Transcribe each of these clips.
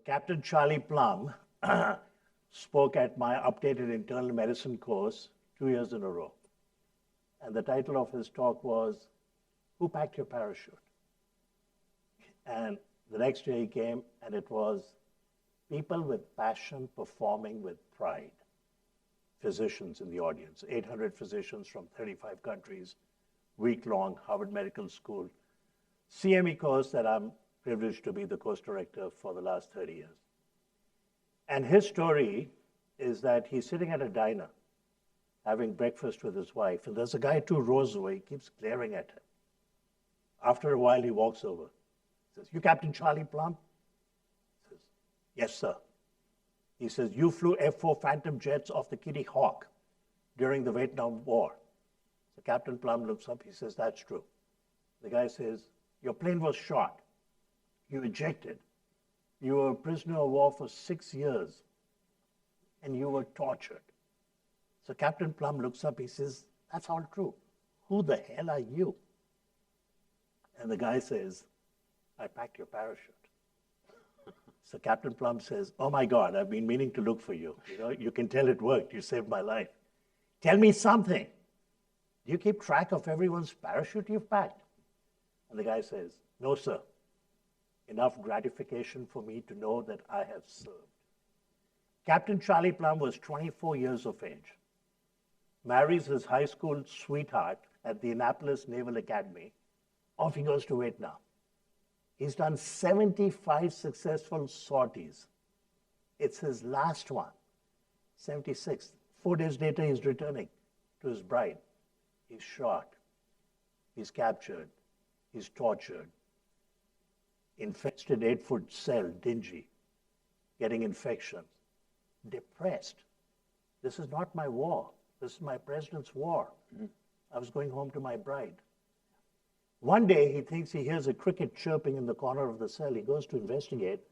Captain Charlie Plum spoke at my updated internal medicine course 2 years in a row. And the title of his talk was, Who Packed Your Parachute? And the next day he came, and it was people with passion performing with pride. Physicians in the audience, 800 physicians from 35 countries, week-long Harvard Medical School, CME course that I'm privileged to be the course director for the last 30 years. And his story is that he's sitting at a diner having breakfast with his wife, and there's a guy 2 rows away, he keeps glaring at him. After a while, he walks over. He says, "You Captain Charlie Plum?" He says, "Yes, sir." He says, "You flew F-4 Phantom jets off the Kitty Hawk during the Vietnam War." So Captain Plum looks up, he says, "That's true." The guy says, "Your plane was shot. You ejected. You were a prisoner of war for 6 years, and you were tortured." So Captain Plum looks up, he says, "That's all true. Who the hell are you?" And the guy says, "I packed your parachute." So Captain Plum says, "Oh my God, I've been meaning to look for you. You can tell it worked. You saved my life. Tell me something. Do you keep track of everyone's parachute you've packed?" And the guy says, "No, sir. Enough gratification for me to know that I have served." Captain Charlie Plum was 24 years of age, marries his high school sweetheart at the Annapolis Naval Academy. Off he goes to Vietnam. He's done 75 successful sorties. It's his last one, 76th. 4 days later, he's returning to his bride. He's shot. He's captured. He's tortured. Infested 8-foot cell, dingy, getting infections, depressed. This is not my war. This is my president's war. I was going home to my bride. One day, he thinks he hears a cricket chirping in the corner of the cell. He goes to investigate.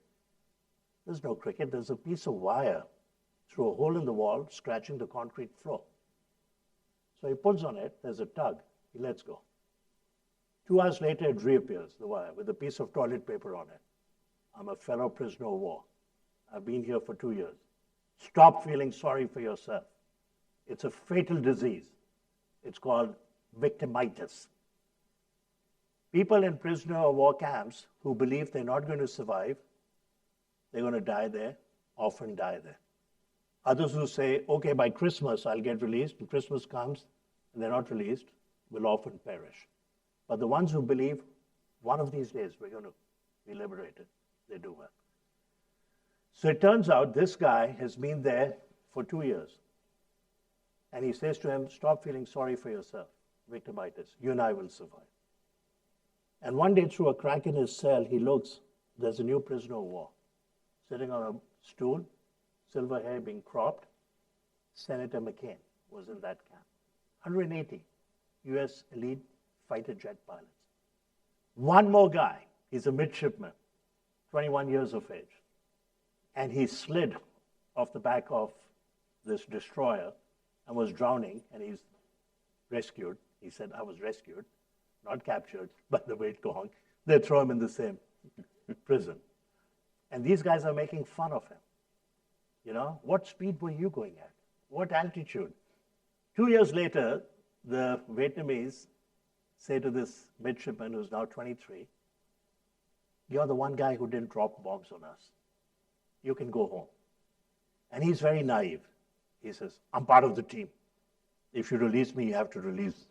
There's no cricket. There's a piece of wire through a hole in the wall, scratching the concrete floor. So he pulls on it. There's a tug. He lets go. 2 hours later, it reappears, the wire, with a piece of toilet paper on it. "I'm a fellow prisoner of war. I've been here for 2 years. Stop feeling sorry for yourself. It's a fatal disease. It's called victimitis." People in prisoner of war camps who believe they're not going to survive, they're going to die there, often die there. Others who say, "Okay, by Christmas I'll get released," and Christmas comes and they're not released, will often perish. But the ones who believe one of these days we're going to be liberated, they do well. So it turns out this guy has been there for 2 years. And he says to him, "Stop feeling sorry for yourself, victimitis. You and I will survive." And one day, through a crack in his cell, he looks, there's a new prisoner of war sitting on a stool, silver hair being cropped. Senator McCain was in that camp. 180 US elite fighter jet pilots. One more guy, he's a midshipman, 21 years of age. And he slid off the back of this destroyer and was drowning, and he's rescued. He said, "I was rescued, not captured by the Vietcong." They throw him in the same prison. And these guys are making fun of him. What speed were you going at? What altitude? 2 years later, the Vietnamese say to this midshipman who's now 23, "You're the one guy who didn't drop bombs on us. You can go home." And he's very naive. He says, "I'm part of the team. If you release me, you have to release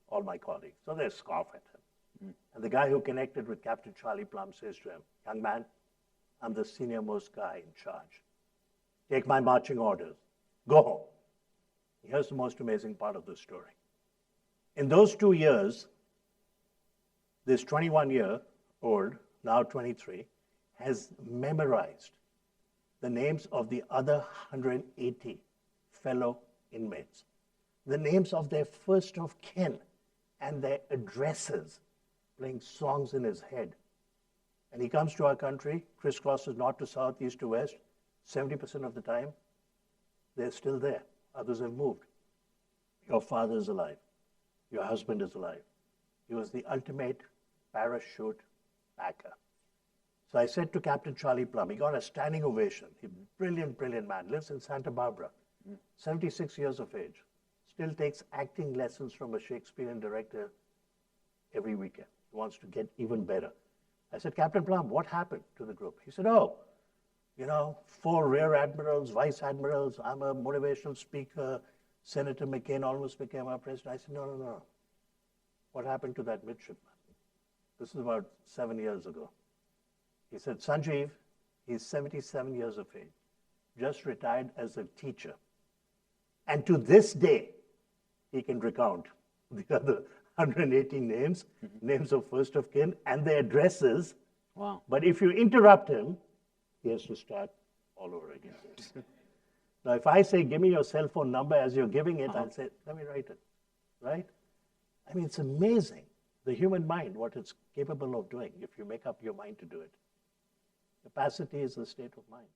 all my colleagues." So they scoff at him. And the guy who connected with Captain Charlie Plum says to him, "Young man, I'm the senior most guy in charge. Take my marching orders. Go home." Here's the most amazing part of the story. In those 2 years, this 21-year-old, now 23, has memorized the names of the other 180 fellow inmates, the names of their first of kin, and their addresses, playing songs in his head. And he comes to our country, crisscrosses north to south, east to west. 70% of the time, they're still there. Others have moved. Your father is alive. Your husband is alive. He was the ultimate parachute packer. So I said to Captain Charlie Plum, he got a standing ovation. He brilliant, brilliant man, lives in Santa Barbara, 76 years of age, still takes acting lessons from a Shakespearean director every weekend. He wants to get even better. I said, Captain Plum, what happened to the group? He said, oh, 4 rear admirals, vice admirals, I'm a motivational speaker, Senator McCain almost became our president. I said, no, no, no. What happened to that midshipman? This is about 7 years ago. He said, Sanjeev, he's 77 years of age, just retired as a teacher. And to this day, he can recount the other 118 names, names of first of kin, and their addresses. Wow. But if you interrupt him, he has to start all over again. Now, if I say, give me your cell phone number as you're giving it, I'll say, let me write it, right? I mean, it's amazing, the human mind, what it's capable of doing if you make up your mind to do it. Capacity is the state of mind.